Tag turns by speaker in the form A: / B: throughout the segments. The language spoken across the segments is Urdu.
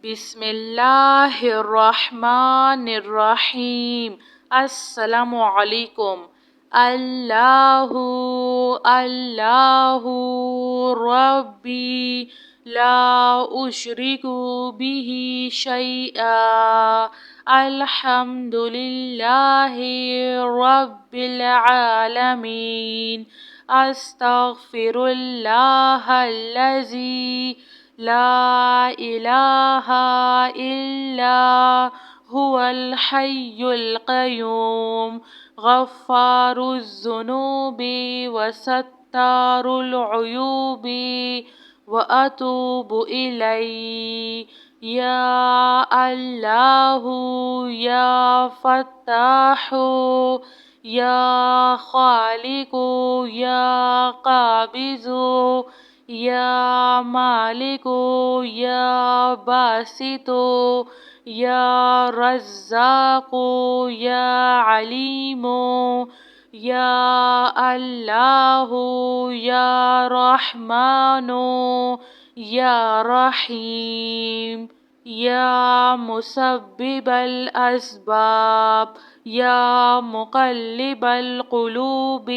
A: بسم اللہ الرحمن الرحیم۔ السلام علیکم۔ اللہ اللہ ربی لا اشرک بہ شیئا، الحمد للہ رب العالمین۔ استغفر اللہ الذی لا الہ الا هو الحی القیوم، غفار الذنوب وستار العیوب واتوب الیہ۔ یا اللہ یا فتاح یا خالق یا قابض یا مالک یا باسط یا رزاق یا علیم، یا اللہ یا رحمن یا رحیم، یا مسبب الاسباب یا مقلب القلوب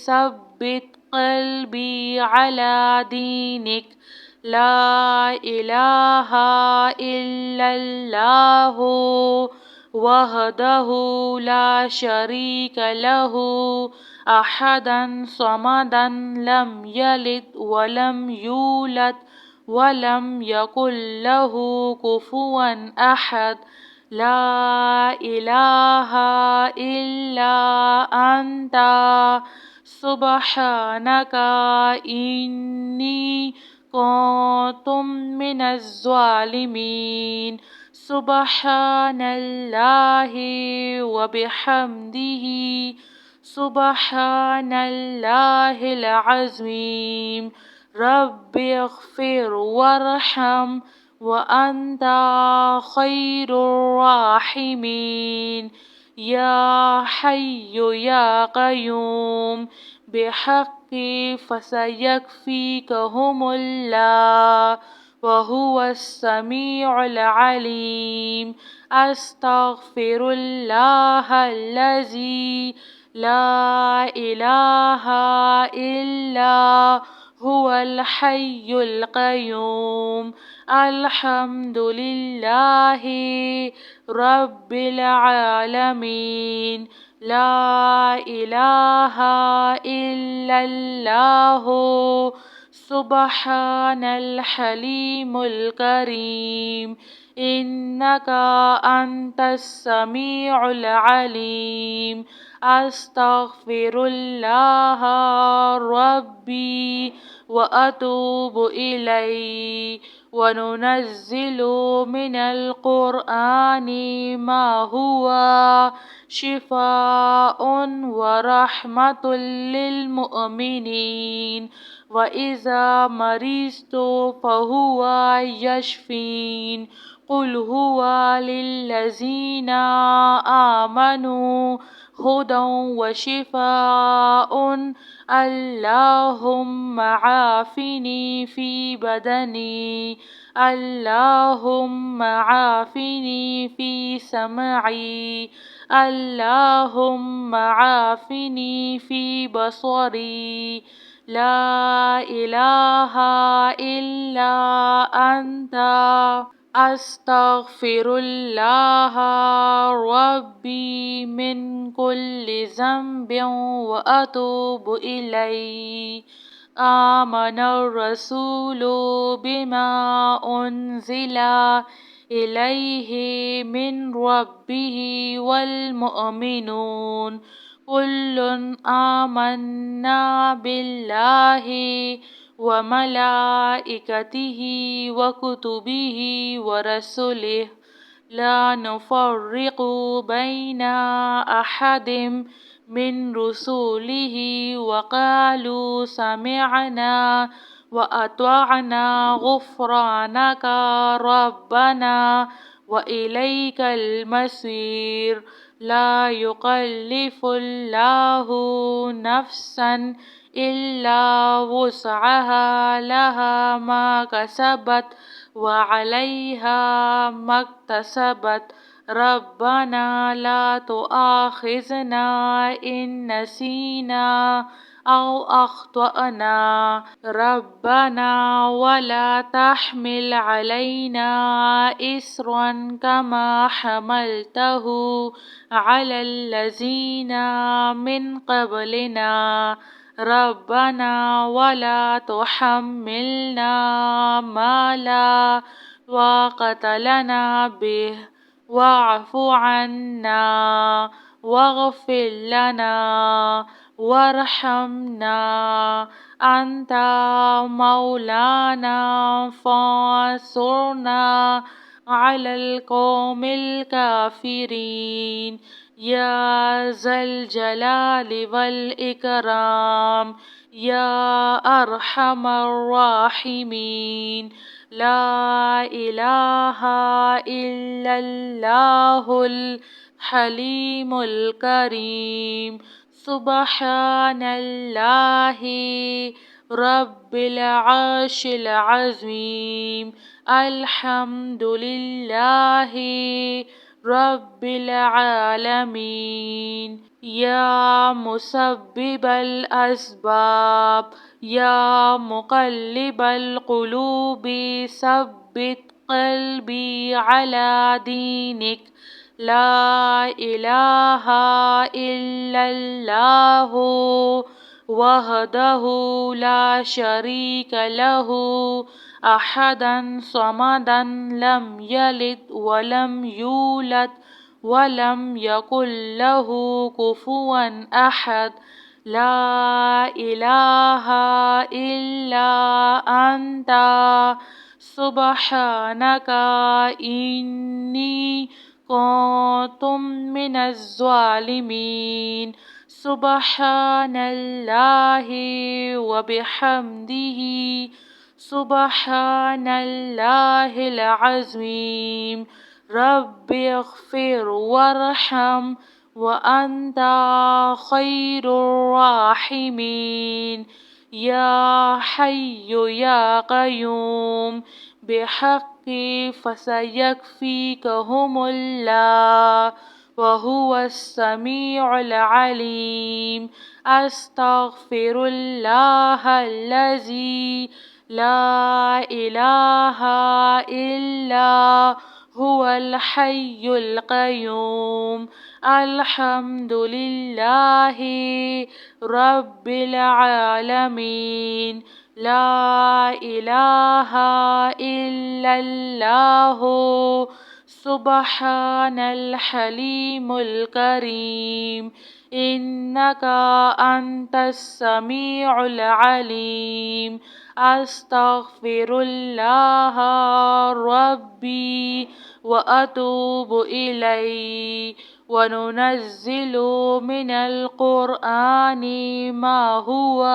A: ثبت قلبی علی دینک، لا الہ الا اللہ وحدہ لا شریک لہ احدا صمدا لم یلد ولم یولد ولم یکن لہ کفوا احد، لا الہ الا انت سبحانک انی کنت من الظالمین۔ سبحان اللہ وبحمدہ، سبحان اللہ العظیم۔ رب اغفر وارحم وانت خیر الراحمین۔ یا حی یا قیوم بحق فسیکفیکہم اللہ وہو السمیع العلیم۔ استغفر اللہ الذی لا الہ الا هو الحی القیوم، الحمد للہ رب العالمین، لا الہ الا اللہ سبحان الحلیم الکریم، انک انت السمیع العلیم۔ استغفر اللہ ربی واتوب الیہ، وننزل من القرآن ما هو شفاء ورحمۃ للمؤمنین، وإذا مرضت فهو یشفین۔ قل هو للذین آمنوا ہدی وشفاء، اللہم عافنی فی بدنی، اللہم عافنی فی سمعی، اللہم عافنی فی بصری، لا الہ الا انت استغفر اللہ ربی من کل ذنب واتوب الیہ۔ آمن الرسول بما انزل الیہ من ربہ والمؤمنون کل آمنا باللہ وملائکتہ وکتبہ ورسلہ، لا نفرق بین احد من رسلہ وقالوا سمعنا وأطعنا غفرانك ربنا وإليك المصير۔ لا يكلف الله نفسا إلا وسعها، لها ما كسبت وعليها ما اكتسبت ربنا لا تؤاخذنا إن نسينا أو أخطأنا ربنا ولا تحمل علينا إصرا كما حملته على الذين من قبلنا ربنا ولا تحملنا ما لا طاقة لنا به واعف عنا واغفر لنا وارحمنا أنت مولانا فانصرنا على القوم الكافرين يا ذا الجلال والإكرام يا أرحم الراحمين لا إله إلا الله الحليم الكريم سبحان الله رب العرش العظيم الحمد لله رب العالمين يا مسبب الأسباب يا مقلب القلوب ثبت قلبي على دينك لا إله إلا الله وحده لا شريك له أحدا صمدا لم يلد ولم يولد ولم يكن له كفوا أحد لا إله إلا أنت سبحانك إني كنت من الظالمين سبحان الله وبحمده سبحان الله العظيم رب اغفر وارحم وأنت خير الراحمين يا حي يا قيوم بحق فسيكفيكهم الله وهو السميع العليم أستغفر الله الذي لا إله إلا هو الحي القيوم الحمد لله رب العالمين لا إله إلا الله سبحان الحليم الكريم إنك أنت السميع العليم أستغفر الله ربي وأتوب إليه وننزل من القرآن ما هو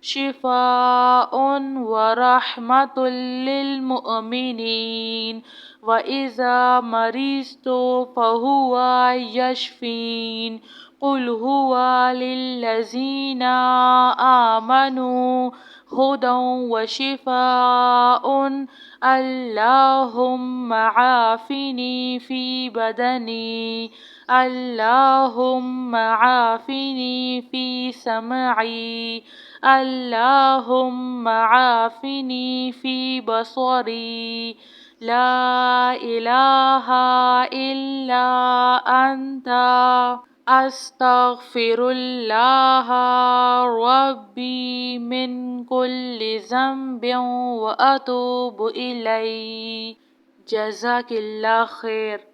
A: شفاء ورحمة للمؤمنين وإذا مرضت فهو يشفين قل هو للذين آمنوا هدى وشفاء اللهم عافني في بدني اللهم عافني في سمعي اللهم عافني في بصري لا إله إلا أنت أستغفر الله ربي من كل ذنب وأتوب إليه جزاك الله خير.